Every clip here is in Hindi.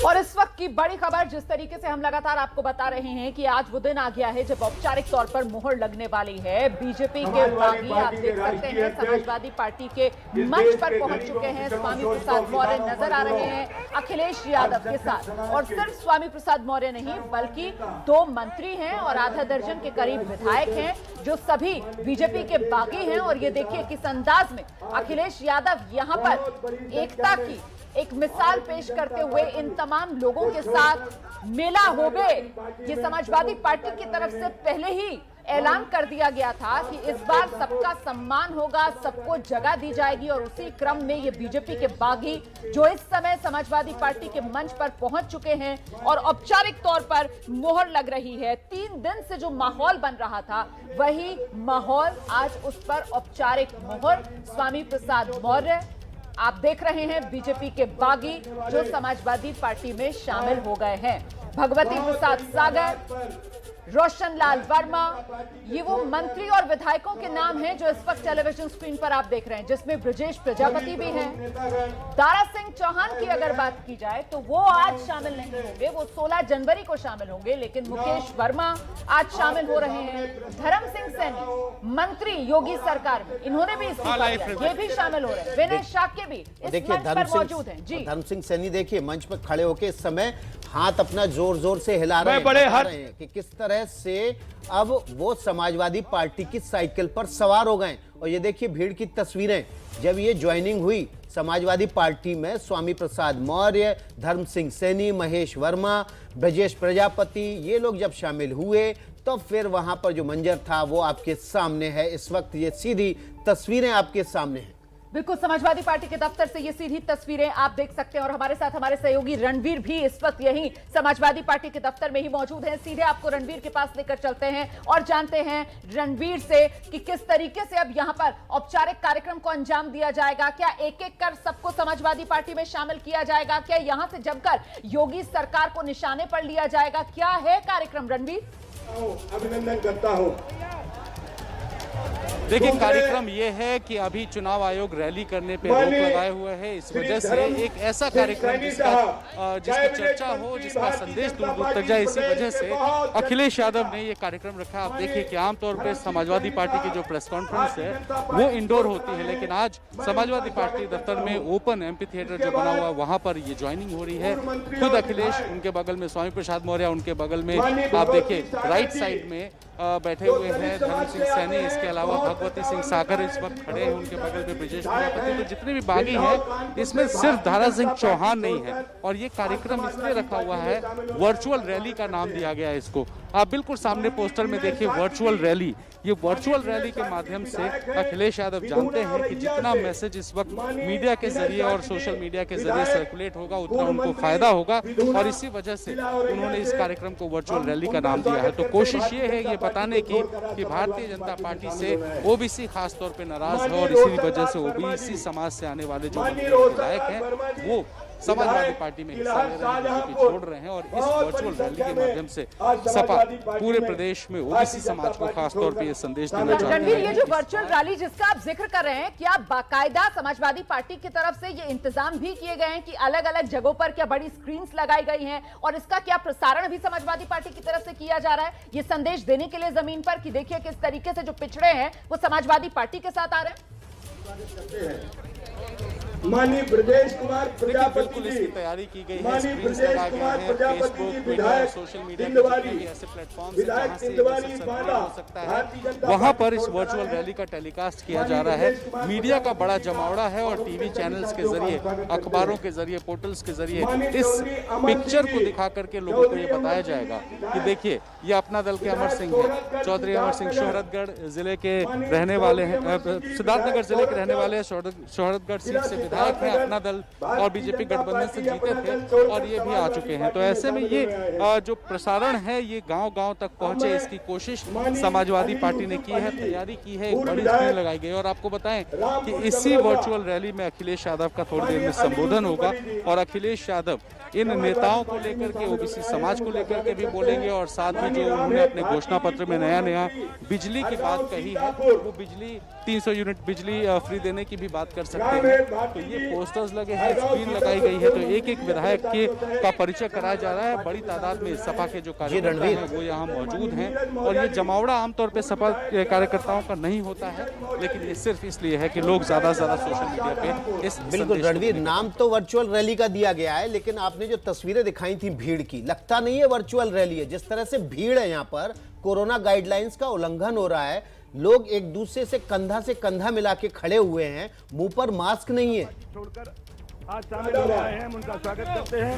और इस वक्त की बड़ी खबर, जिस तरीके से हम लगातार आपको बता रहे हैं कि आज वो दिन आ गया है जब औपचारिक तौर पर मुहर लगने वाली है। बीजेपी के बागी आप देख सकते हैं समाजवादी पार्टी के मंच पर पहुंच चुके हैं। स्वामी प्रसाद मौर्य नजर आ रहे हैं अखिलेश यादव के साथ, और सिर्फ स्वामी प्रसाद मौर्य नहीं बल्कि 2 मंत्री हैं और आधा दर्जन के करीब विधायक हैं जो सभी बीजेपी के बागी हैं। और ये देखिए किस अंदाज में अखिलेश यादव यहां पर एकता की एक मिसाल पेश करते हुए इन तमाम लोगों के साथ मेला होबे। ये समाजवादी पार्टी की तरफ से पहले ही ऐलान कर दिया गया था कि इस बार सबका सम्मान होगा, सबको जगह दी जाएगी। और उसी क्रम में ये बीजेपी के बागी जो इस समय समाजवादी पार्टी के मंच पर पहुंच चुके हैं और औपचारिक तौर पर मोहर लग रही है। 3 दिन से जो माहौल बन रहा था वही माहौल आज उस पर औपचारिक मोहर। स्वामी प्रसाद मौर्य आप देख रहे हैं बीजेपी के बागी जो समाजवादी पार्टी में शामिल हो गए हैं। भगवती प्रसाद सागर, रोशन लाल वर्मा, ये वो मंत्री और विधायकों के नाम हैं जो इस वक्त टेलीविजन स्क्रीन पर आप देख रहे हैं, जिसमें ब्रजेश प्रजापति भी हैं। दारा सिंह चौहान की अगर बात की जाए तो वो आज शामिल नहीं होंगे, वो 16 जनवरी को शामिल होंगे। लेकिन मुकेश वर्मा आज शामिल हो रहे हैं। धर्म सिंह सैनी मंत्री योगी सरकार में, इन्होंने भी इस्तीफा दिया, ये भी शामिल हो रहे हैं। विनय शाक्य भी इस मंच पर मौजूद हैं। जी धर्म सिंह सैनी देखिए मंच पर खड़े होकर इस समय हाथ अपना जोर जोर से हिला रहे हैं कि किस तरह से अब वो समाजवादी पार्टी की साइकिल पर सवार हो गए। और ये देखिए भीड़ की तस्वीरें, जब ये ज्वाइनिंग हुई समाजवादी पार्टी में, स्वामी प्रसाद मौर्य, धर्म सिंह सैनी, महेश वर्मा, ब्रजेश प्रजापति, ये लोग जब शामिल हुए तो फिर वहां पर जो मंजर था वो आपके सामने है। इस वक्त ये सीधी तस्वीरें आपके सामने हैं। बिल्कुल समाजवादी पार्टी के दफ्तर से ये सीधी तस्वीरें आप देख सकते हैं। और हमारे साथ हमारे सहयोगी रणवीर भी इस वक्त यही समाजवादी पार्टी के दफ्तर में ही मौजूद हैं। सीधे आपको रणवीर के पास लेकर चलते हैं और जानते हैं रणवीर से कि किस तरीके से अब यहां पर औपचारिक कार्यक्रम को अंजाम दिया जाएगा। क्या एक एक कर सबको समाजवादी पार्टी में शामिल किया जाएगा? क्या यहां से जमकर योगी सरकार को निशाने पर लिया जाएगा? क्या है कार्यक्रम रणवीर? अभिनंदन करता हूं। देखिए कार्यक्रम ये है कि अभी चुनाव आयोग रैली करने पे रोक लगाए हुए हैं। इस वजह से एक ऐसा कार्यक्रम जिसकी चर्चा हो, जिसका संदेश दूर दूर तक जाए, इसी वजह से अखिलेश यादव ने ये कार्यक्रम रखा। आप देखिए कि आमतौर पे समाजवादी पार्टी की जो प्रेस कॉन्फ्रेंस है वो इंडोर होती है, लेकिन आज समाजवादी पार्टी दफ्तर में ओपन एम्पी थिएटर जो बना हुआ है वहां पर ये ज्वाइनिंग हो रही है। खुद अखिलेश, उनके बगल में स्वामी प्रसाद मौर्य, उनके बगल में आप देखिए राइट साइड में बैठे हुए हैं धर्म सिंह सैनी, इसके अलावा भगवती सिंह सागर इस वक्त खड़े हैं, उनके बगल में ब्रजेश प्रजापति। तो जितने भी बागी हैं इसमें सिर्फ दारा सिंह चौहान नहीं है। और ये कार्यक्रम इसलिए रखा हुआ है, वर्चुअल रैली का नाम दिया गया है इसको। आप बिल्कुल सामने पोस्टर में देखिए वर्चुअल रैली। ये वर्चुअल रैली के माध्यम से अखिलेश यादव जानते हैं कि जितना मैसेज इस वक्त मीडिया के जरिए और सोशल मीडिया के जरिए सर्कुलेट होगा उतना उनको फायदा होगा, और इसी वजह से उन्होंने इस कार्यक्रम को वर्चुअल रैली का नाम दिया है। तो कोशिश ये है ये बताने की कि भारतीय जनता पार्टी से ओबीसी खास तौर पे नाराज है, और इसी वजह से ओबीसी समाज से आने वाले जो विधायक हैं वो समाजवादी पार्टी में हिस्सा ले रहे हैं, बीजेपी छोड़ रहे हैं। और इस वर्चुअल रैली के माध्यम से सपा पूरे प्रदेश में ओबीसी समाज को खास तौर पे ये संदेश देना चाहते हैं। रणवीर, ये जो वर्चुअल रैली जिसका आप जिक्र कर रहे हैं, क्या बाकायदा समाजवादी पार्टी की तरफ से ये इंतजाम भी किए गए हैं कि अलग अलग जगहों पर क्या बड़ी स्क्रीन्स लगाई गई हैं, और इसका क्या प्रसारण भी समाजवादी पार्टी की तरफ से किया जा रहा है, ये संदेश देने के लिए जमीन पर कि देखिए किस तरीके से जो पिछड़े हैं वो समाजवादी पार्टी के साथ आ रहे हैं? माननीय ब्रजेश कुमार प्रजापति जी, इसकी तैयारी की गई है, माननीय ब्रजेश कुमार प्रजापति जी विधायक सोशल मीडिया इंदवारी, ऐसे प्लेटफॉर्म विधायक इंदवारी बांदा हो सकता है, वहां पर इस वर्चुअल रैली का टेलीकास्ट किया जा रहा है। मीडिया का बड़ा जमावड़ा है और टीवी चैनल्स के जरिए, अखबारों के जरिए, पोर्टल्स के जरिए इस पिक्चर को दिखा करके लोगों को ये बताया जाएगा कि देखिए ये अपना दल के अमर सिंह है, चौधरी अमर सिंह शोहरतगढ़ जिले के रहने वाले हैं, सिद्धार्थनगर जिले के रहने वाले हैं, शोहरतगढ़ सीट से विधायक हैं, अपना दल और बीजेपी गठबंधन से जीते थे और ये भी आ चुके हैं। तो ऐसे में ये जो प्रसारण है ये गांव-गांव तक पहुंचे, इसकी कोशिश समाजवादी पार्टी ने की है, तैयारी की है, एक बड़ी स्क्रीन लगाई गई। और आपको बताएं कि इसी वर्चुअल रैली में अखिलेश यादव का थोड़ी देर में संबोधन होगा और अखिलेश यादव इन नेताओं को लेकर के, ओबीसी समाज को लेकर के भी बोलेंगे और साथ ही जो उन्होंने अपने घोषणा पत्र में नया बिजली की बात कही है, वो बिजली 300 यूनिट बिजली फ्री देने की भी बात कर सकते हैं। तो ये पोस्टर्स लगे हैं, स्क्रीन लगाई गई है, तो एक एक विधायक का परिचय कराया जा रहा है। बड़ी तादाद में सपा के जो कार्यकर्ता हैं वो यहाँ मौजूद हैं और ये जमावड़ा आमतौर पे सपा के कार्यकर्ताओं का नहीं होता है, लेकिन ये सिर्फ इसलिए है कि लोग ज्यादा से ज्यादा सोशल मीडिया पे इस बिल्कुल रणवीर, नाम तो वर्चुअल रैली का दिया गया है, लेकिन आपने जो तस्वीरें दिखाई थी भीड़ की, लगता नहीं है वर्चुअल रैली है। जिस तरह से भीड़ है यहाँ पर, कोरोना गाइडलाइंस का उल्लंघन हो रहा है, लोग एक दूसरे से कंधा मिला के खड़े हुए हैं, मुंह पर मास्क नहीं है। छोड़कर आज शामिल हो रहे हैं, उनका स्वागत करते हैं।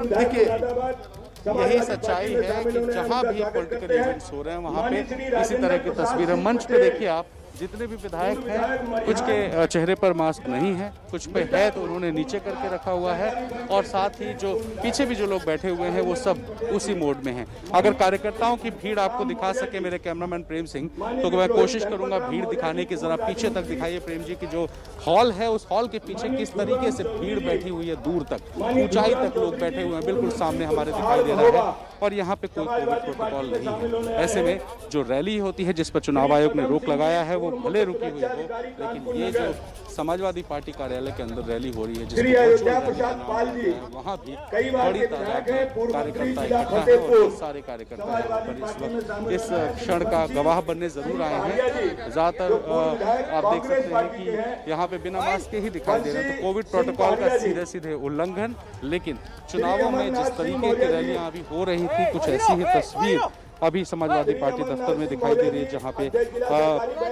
देखिए, यही सच्चाई है कि जहां भी पॉलिटिकल इवेंट्स हो रहे हैं वहां पे इसी तरह की तस्वीरें। मंच पे देखिए आप, जितने भी विधायक हैं कुछ के चेहरे पर मास्क नहीं है, कुछ पे है तो उन्होंने नीचे करके रखा हुआ है और साथ ही जो पीछे भी जो लोग बैठे हुए हैं वो सब उसी मोड में हैं। अगर कार्यकर्ताओं की भीड़ आपको दिखा सके मेरे कैमरामैन प्रेम सिंह, तो मैं कोशिश करूंगा भीड़ दिखाने की। जरा पीछे तक दिखाइए प्रेम जी की जो हॉल है, उस हॉल के पीछे किस तरीके से भीड़ बैठी हुई है, दूर तक ऊंचाई तक लोग बैठे हुए हैं, बिल्कुल सामने हमारे दिखाई दे रहा है और यहाँ पे कोई कोविड प्रोटोकॉल नहीं है। ऐसे में जो रैली होती है जिस पर चुनाव आयोग ने रोक लगाया है वो भले रुकी हुई हो, लेकिन ये जो समाजवादी पार्टी कार्यालय के अंदर रैली हो रही है वहाँ भी बड़ी तादाद में कार्यकर्ता इकट्ठा है और सारे कार्यकर्ता यहाँ पर इस वक्त इस क्षण का गवाह बनने जरूर आए हैं। ज्यादातर आप देख सकते हैं कि यहाँ पे बिना मास्क के ही दिखाई दे रहे हैं, तो कोविड प्रोटोकॉल का सीधे उल्लंघन। लेकिन चुनावों में जिस तरीके की रैलियां अभी हो रही थी, कुछ ऐसी ही तस्वीर अभी समाजवादी पार्टी दफ्तर में दिखाई दे रही है, जहां पे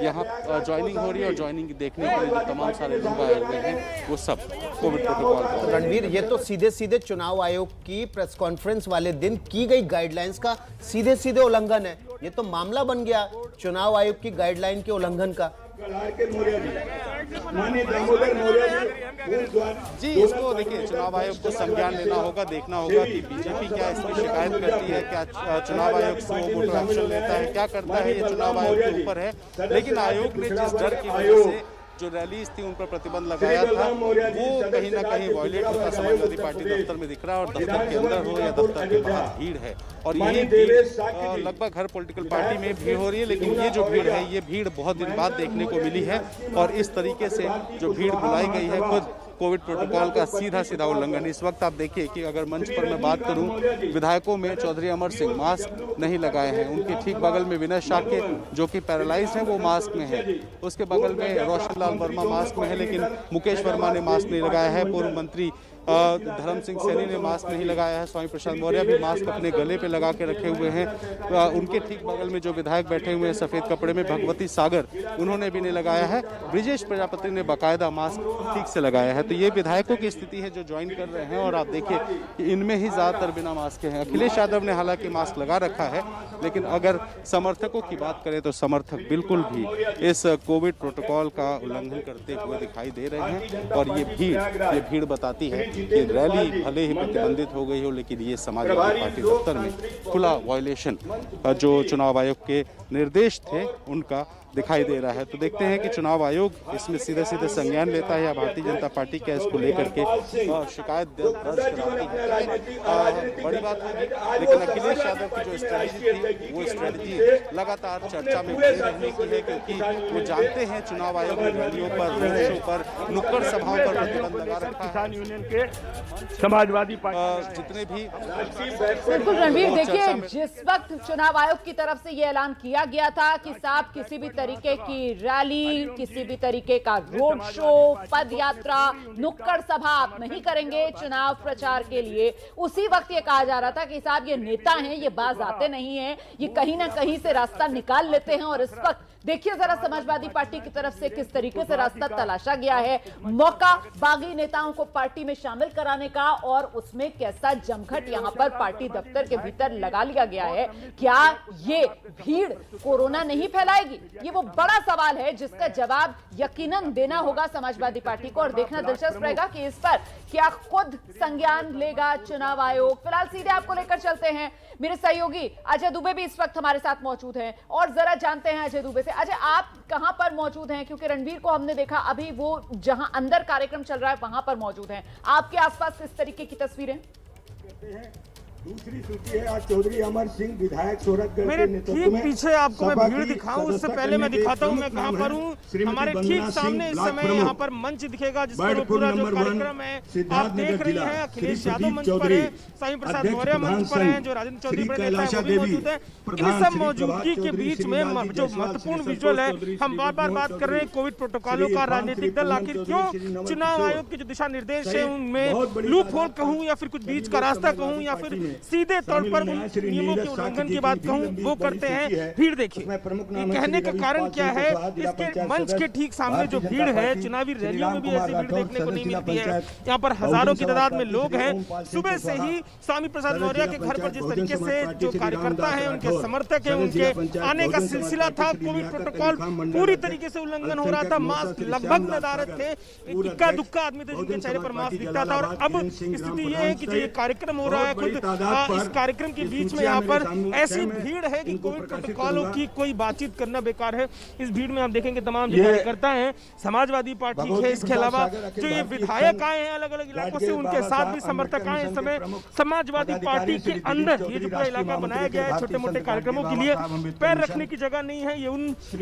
यहाँ ज्वाइनिंग हो रही है और ज्वाइनिंग देखने के लिए जो तमाम सारे लोग आए हुए हैं वो सब कोविड प्रोटोकॉल। रणवीर, ये तो सीधे चुनाव आयोग की प्रेस कॉन्फ्रेंस वाले दिन की गई गाइडलाइंस का सीधे उल्लंघन है। ये तो मामला बन गया चुनाव आयोग की गाइडलाइन के उल्लंघन का। जी, इसको देखिए चुनाव आयोग को संज्ञान लेना होगा, देखना होगा कि बीजेपी क्या इसकी शिकायत करती है, क्या चुनाव आयोग से मोटो एक्शन लेता है, क्या करता है, ये चुनाव आयोग के ऊपर है। लेकिन आयोग ने जिस डर की वजह से जो रैलीज थी उन पर प्रतिबंध लगाया था वो कहीं ना कहीं वायलेट होता समाजवादी पार्टी दफ्तर में दिख रहा है, और दफ्तर के अंदर हो या दफ्तर के बाहर भीड़ है और ये भीड़ लगभग हर पॉलिटिकल पार्टी में भीड़ हो रही है। लेकिन ये जो भीड़ है ये भीड़ बहुत दिन बाद देखने को मिली है और इस तरीके से जो भीड़ बुलाई गई है खुद कोविड प्रोटोकॉल का सीधा उल्लंघन। इस वक्त आप देखिए कि अगर मंच पर मैं बात करूं, विधायकों में चौधरी अमर सिंह मास्क नहीं लगाए हैं, उनके ठीक बगल में विनय शाक्य जो कि पैरालाइज हैं वो मास्क में है, उसके बगल में रोशन लाल वर्मा मास्क में है, लेकिन मुकेश वर्मा ने मास्क नहीं लगाया है, पूर्व मंत्री धर्म सिंह सैनी ने मास्क नहीं लगाया है, स्वामी प्रसाद मौर्य भी मास्क अपने गले पे लगा के रखे हुए हैं, उनके ठीक बगल में जो विधायक बैठे हुए हैं सफेद कपड़े में भगवती सागर, उन्होंने भी नहीं लगाया है, ब्रिजेश प्रजापति ने बाकायदा मास्क ठीक से लगाया है। तो ये विधायकों की स्थिति है जो ज्वाइन कर रहे हैं और आप देखिए कि इनमें ही ज्यादातर बिना मास्क के हैं। अखिलेश यादव ने हालांकि मास्क लगा रखा है, लेकिन अगर समर्थकों की बात करें तो समर्थक बिल्कुल भी इस कोविड प्रोटोकॉल का उल्लंघन करते हुए दिखाई दे रहे हैं और ये भीड़ बताती है कि रैली भले ही प्रतिबंधित हो गई हो, लेकिन ये समाजवादी पार्टी दफ्तर में खुला वायलेशन जो चुनाव आयोग के निर्देश थे उनका दिखाई दे रहा है। तो देखते हैं कि चुनाव आयोग इसमें सीधे संज्ञान लेता है या भारतीय जनता पार्टी क्या इसको लेकर के शिकायत दर्ज कराती है। बड़ी बात होगी, लेकिन अखिलेश यादव की जो स्ट्रेटजी थी वो स्ट्रेटजी लगातार चर्चा में बनी रहने की है, क्योंकि वो जानते हैं चुनाव आयोग ने रैलियों पर, रोड शो पर, नुक्कड़ सभाओं पर प्रतिबंध लगा रखा है। किसान यूनियन के समाजवादी पार्टी जितने भी बिल्कुल रणवीर, देखिए जिस वक्त चुनाव आयोग की तरफ से ये ऐलान किया गया था कि साहब किसी भी तरीके की रैली, किसी भी तरीके का रोड शो, पद यात्रा, नुक्कड़ सभा आप नहीं करेंगे चुनाव प्रचार के लिए, उसी वक्त ये कहा जा रहा था कि साहब ये नेता हैं, ये बाज आते नहीं हैं, ये कहीं ना कहीं से रास्ता निकाल लेते हैं। और इस वक्त देखिए जरा समाजवादी पार्टी की तरफ से किस तरीके से रास्ता तलाशा गया है, मौका बागी नेताओं को पार्टी में शामिल कराने का, और उसमें कैसा जमघट यहां पर पार्टी दफ्तर के भीतर लगा लिया गया है। क्या ये भीड़ कोरोना नहीं फैलाएगी? ये वो बड़ा सवाल है जिसका जवाब यकीनन देना होगा समाजवादी पार्टी को, और देखना दिलचस्प रहेगा कि इस पर क्या खुद संज्ञान लेगा चुनाव आयोग। फिलहाल सीधे आपको लेकर चलते हैं, मेरे सहयोगी अजय दुबे भी इस वक्त हमारे साथ मौजूद हैं और जरा जानते हैं अजय दुबे से। अजय, आप कहां पर मौजूद हैं? क्योंकि रणवीर को हमने देखा अभी वो जहां अंदर कार्यक्रम चल रहा है वहां पर मौजूद हैं। आपके आसपास किस तरीके की तस्वीरें? दूसरी सूची है आज चौधरी अमर सिंह विधायक सोरठगढ़ मेरे के नेतृत्व ठीक में पीछे आपको मैं भीड़ दिखाऊं उससे पहले मैं दिखाता हूं मैं कहां पर हूं। हमारे ठीक सामने इस समय यहां पर मंच दिखेगा जिस पर पूरा जो कार्यक्रम है आप देख रही हैं। अखिलेश यादव मंच पर है, स्वामी प्रसाद मौर्य मंच पर हैं, जो राजेंद्र चौधरी बड़े नेता हैं वो भी मौजूद है। इन सब मौजूदगी के बीच में जो महत्वपूर्ण विजुअल है, हम बार बार बात कर रहे हैं कोविड प्रोटोकॉलों का। राजनीतिक दल आखिर क्यों चुनाव आयोग के जो दिशा निर्देश है उनमें लूप होल कहूं या फिर कुछ बीच का रास्ता कहूं या फिर सीधे तौर पर उन नियमों के उल्लंघन की बात कहूं वो करते हैं। भीड़ देखिए, ये कहने का कारण क्या है, इसके मंच के ठीक सामने जो भीड़ है, चुनावी रैलियों में भी ऐसी भीड़ देखने को नहीं मिलती है। यहाँ पर हजारों की तादाद में लोग हैं। सुबह से ही स्वामी प्रसाद मौर्य के घर पर जिस तरीके से जो कार्यकर्ता है, उनके समर्थक है, उनके आने का सिलसिला था। कोविड प्रोटोकॉल पूरी तरीके से उल्लंघन हो रहा था, मास्क लगभग नदारत थे, इक्का दुक्का आदमी थे जिनके चेहरे पर मास्क दिखता था। और अब स्थिति ये है कि जो ये कार्यक्रम हो रहा है, खुद इस कार्यक्रम के बीच में यहाँ पर ऐसी भीड़ है कि कोविड प्रोटोकॉलों की कोई बातचीत करना बेकार है। इस भीड़ में आप देखेंगे तमाम जो कार्यकर्ता हैं समाजवादी पार्टी के, इसके अलावा जो ये विधायक आए हैं अलग अलग इलाकों से, उनके साथ भी समर्थक आए। इस समय समाजवादी पार्टी के अंदर ये जो पूरा इलाका बनाया गया है छोटे मोटे कार्यक्रमों के लिए, पैर रखने की जगह नहीं है।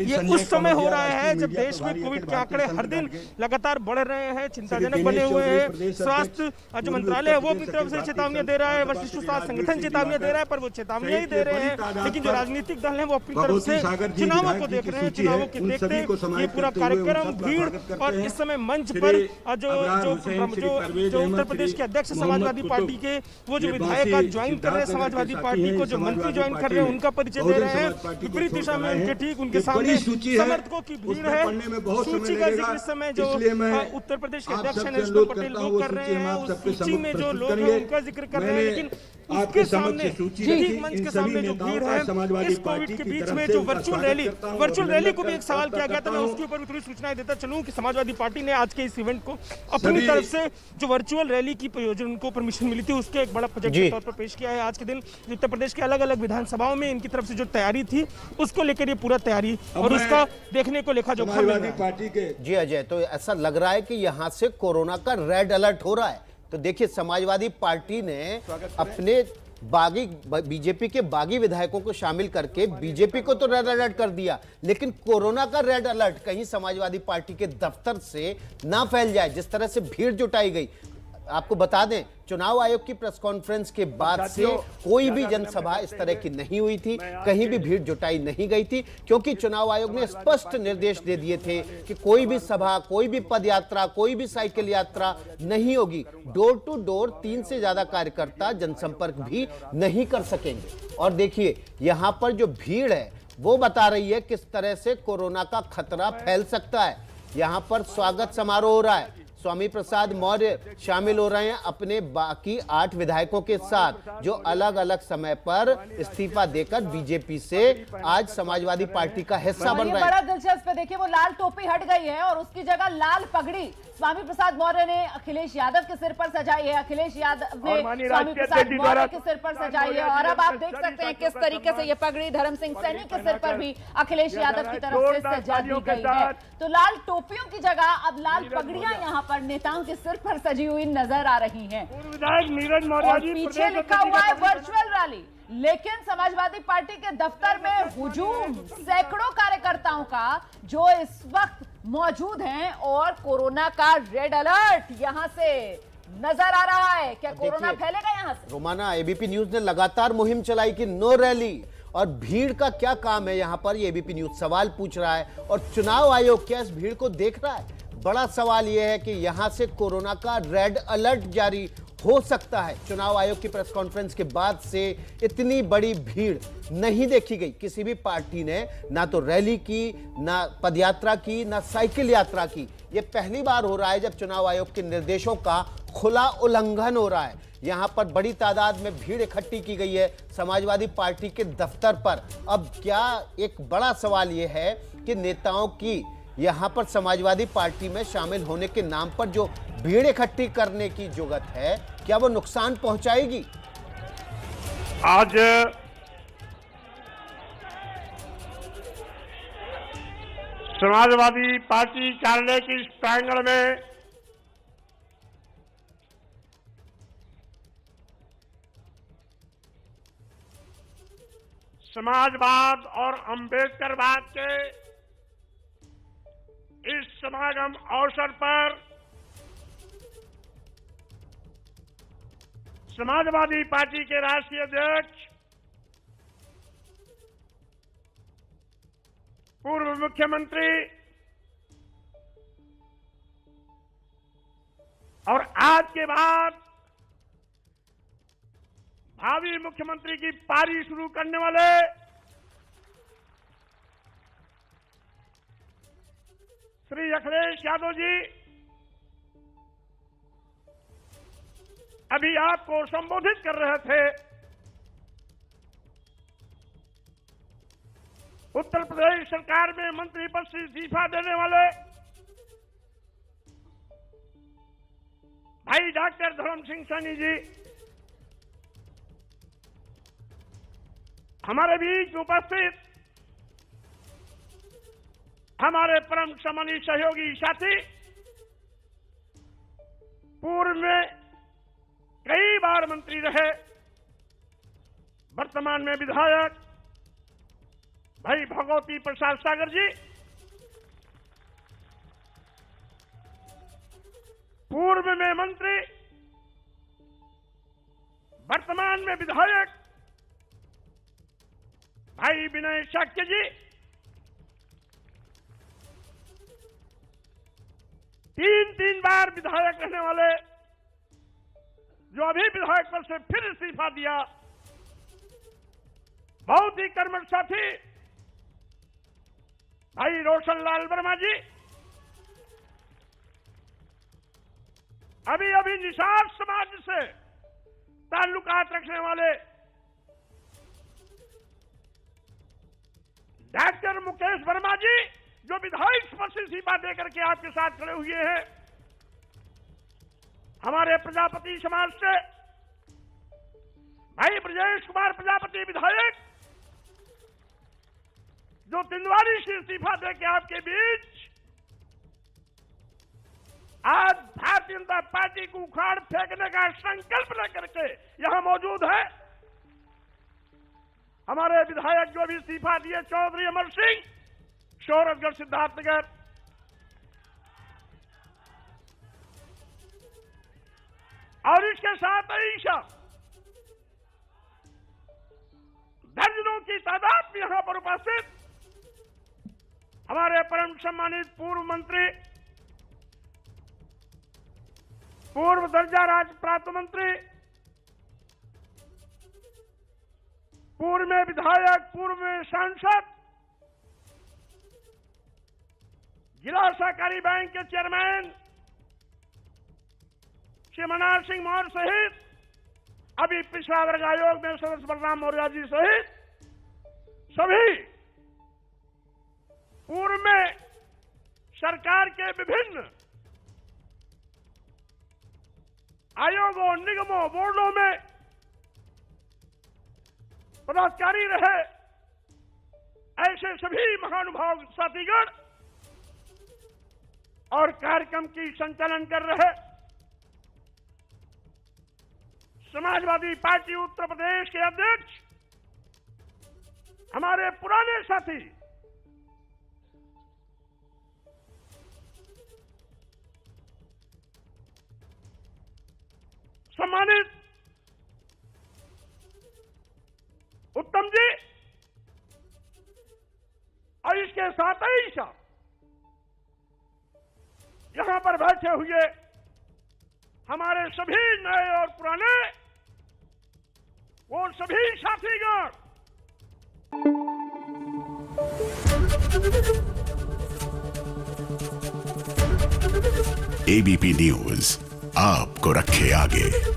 ये उस समय हो रहा है जब देश में कोविड के आंकड़े हर दिन लगातार बढ़ रहे हैं, चिंताजनक बने हुए हैं। स्वास्थ्य जो मंत्रालय है वो अपनी तरफ से चेतावनियां दे रहा है, वरिष्ठ स्वास्थ्य संगठन चेतावनियां दे रहा है, पर वो चेतावनियां ही दे रहे हैं। लेकिन जो राजनीतिक दल है वो अपनी तरफ से चुनावों को देख रहे हैं, चुनावों के देखते ये पूरा कार्यक्रम भीड़। और इस समय मंच पर जो उत्तर प्रदेश के अध्यक्ष समाजवादी पार्टी के वो जो विधायक आज ज्वाइन कर रहे हैं समाजवादी पार्टी को, जो मंत्री ज्वाइन कर रहे हैं उनका परिचय दे रहे हैं। विपरीत दिशा में उनके ठीक उनके सामने समर्थकों की भीड़ है। सूची का जिक्र इस समय जो उत्तर प्रदेश के अध्यक्ष नरेंद्र पटेल वो कर रहे हैं, उस सूची में जो लोग हैं उनका जिक्र कर रहे हैं। लेकिन उसके सामने ठीक मंच के सामने जो भीड़ है, इस कोविड के बीच में जो वर्चुअल रैली को भी एक सवाल किया गया था। मैं उसके ऊपर भी थोड़ी सूचनाएं देता चलूं कि समाजवादी पार्टी ने आज के इस इवेंट को अपनी तरफ से जो वर्चुअल रैली की प्रयोजन को परमिशन मिली थी उसके एक बड़ा प्रोजेक्ट के तौर पर पेश किया है। आज के दिन उत्तर प्रदेश के अलग अलग विधानसभाओं में इनकी तरफ से जो तैयारी थी उसको लेकर ये पूरा तैयारी और उसका देखने को लेखा जोखा पार्टी के। जी अजय, तो ऐसा लग रहा है कि यहाँ से कोरोना का रेड अलर्ट हो रहा है। तो देखिए, समाजवादी पार्टी ने अपने बागी बीजेपी के बागी विधायकों को शामिल करके बीजेपी को तो रेड अलर्ट कर दिया, लेकिन कोरोना का रेड अलर्ट कहीं समाजवादी पार्टी के दफ्तर से ना फैल जाए। जिस तरह से भीड़ जुटाई गई, आपको बता दें चुनाव आयोग की प्रेस कॉन्फ्रेंस के बाद से कोई भी जनसभा इस तरह की नहीं हुई थी, कहीं भी भीड़ जुटाई नहीं गई थी, क्योंकि चुनाव आयोग ने स्पष्ट निर्देश दे दिए थे कि कोई भी सभा, कोई भी पद यात्रा, कोई भी साइकिल यात्रा नहीं होगी। डोर टू डोर 3 से ज्यादा कार्यकर्ता जनसंपर्क भी नहीं कर सकेंगे। और देखिए, यहां पर जो भीड़ है वो बता रही है किस तरह से कोरोना का खतरा फैल सकता है। यहां पर स्वागत समारोह हो रहा है, स्वामी प्रसाद मौर्य शामिल हो रहे हैं अपने बाकी 8 विधायकों के साथ, जो अलग अलग समय पर इस्तीफा देकर बीजेपी से आज समाजवादी पार्टी का हिस्सा बन रहे हैं। बड़ा दिलचस्प है, देखिए वो लाल टोपी हट गई है और उसकी जगह लाल पगड़ी स्वामी प्रसाद मौर्य ने अखिलेश यादव के सिर पर सजाई है, अखिलेश यादव ने स्वामी प्रसाद मौर्य के सिर पर सजाई है। और अब आप देख सकते हैं किस तरीके से ये पगड़ी धर्म सिंह सैनी के सिर पर भी अखिलेश यादव की तरफ से सजा दी गई है। तो लाल टोपियों की जगह अब लाल पगड़ियां यहाँ पर नेताओं के सिर पर सजी हुई नजर आ रही हैं। और पीछे लिखा हुआ है वर्चुअल रैली, लेकिन समाजवादी पार्टी के दफ्तर में हुजूम सैकड़ों कार्यकर्ताओं का जो इस वक्त मौजूद हैं और कोरोना का रेड अलर्ट यहां से नजर आ रहा है। क्या कोरोना फैलेगा यहां से? रोमाना, एबीपी न्यूज ने लगातार मुहिम चलाई कि नो रैली, और भीड़ का क्या काम है यहां पर, ये एबीपी न्यूज सवाल पूछ रहा है। और चुनाव आयोग क्या इस भीड़ को देख रहा है? बड़ा सवाल यह है कि यहां से कोरोना का रेड अलर्ट जारी हो सकता है। चुनाव आयोग की प्रेस कॉन्फ्रेंस के बाद से इतनी बड़ी भीड़ नहीं देखी गई। किसी भी पार्टी ने ना तो रैली की, ना पदयात्रा की, ना साइकिल यात्रा की। यह पहली बार हो रहा है जब चुनाव आयोग के निर्देशों का खुला उल्लंघन हो रहा है। यहां पर बड़ी तादाद में भीड़ इकट्ठी की गई है समाजवादी पार्टी के दफ्तर पर। अब क्या एक बड़ा सवाल यह है कि नेताओं की यहाँ पर समाजवादी पार्टी में शामिल होने के नाम पर जो भीड़ इकट्ठी करने की जुगत है, क्या वो नुकसान पहुंचाएगी? आज समाजवादी पार्टी कार्यालय की इस प्रांगण में समाजवाद और अंबेडकरवाद के इस समागम अवसर पर समाजवादी पार्टी के राष्ट्रीय अध्यक्ष पूर्व मुख्यमंत्री और आज के बाद भावी मुख्यमंत्री की पारी शुरू करने वाले श्री अखिलेश यादव जी अभी आपको संबोधित कर रहे थे। उत्तर प्रदेश सरकार में मंत्री पद से इस्तीफा देने वाले भाई डॉक्टर धर्म सिंह सैनी जी हमारे बीच उपस्थित हमारे परम सम्मानित सहयोगी साथी, पूर्व में कई बार मंत्री रहे, वर्तमान में विधायक भाई भगवती प्रसाद सागर जी, पूर्व में मंत्री वर्तमान में विधायक भाई विनय शाक्य जी, तीन बार विधायक रहने वाले जो अभी विधायक पद से फिर इस्तीफा दिया, बहुत ही कर्मठ साथी भाई रोशन लाल वर्मा जी, अभी निषाद समाज से ताल्लुकात रखने वाले डॉक्टर मुकेश वर्मा जी, जो विधायक पद से इस्तीफा देकर के आपके साथ खड़े हुए हैं, हमारे प्रजापति समाज से भाई ब्रजेश कुमार प्रजापति विधायक, जो तिंदवारी से इस्तीफा देकर आपके बीच आज भारतीय जनता पार्टी को उखाड़ फेंकने का संकल्प लेकर के यहां मौजूद है। हमारे विधायक जो भी इस्तीफा दिए चौधरी अमर सिंह, शोहरतगढ़ सिद्धार्थनगर, और इसके साथ ही दर्जनों की तादाद में यहां पर उपस्थित हमारे परम सम्मानित पूर्व मंत्री, पूर्व दर्जा राज्य प्राप्त मंत्री, पूर्व में विधायक, पूर्व में सांसद, जिला सहकारी बैंक के चेयरमैन श्री मनोहर सिंह मौर्य सहित अभी पिछड़ा वर्ग आयोग में सदस्य बलराम मौर्य जी सहित सभी पूर्व में सरकार के विभिन्न आयोगों, निगमों, बोर्डों में पदाधिकारी रहे, ऐसे सभी महानुभाव साथीगण और कार्यक्रम की संचालन कर रहे समाजवादी पार्टी उत्तर प्रदेश के अध्यक्ष हमारे पुराने साथी सम्मानित उत्तम जी, और इसके साथ ही यहां पर बैठे हुए हमारे सभी नए और पुराने वो सभी साथीगण, एबीपी न्यूज आपको रखे आगे।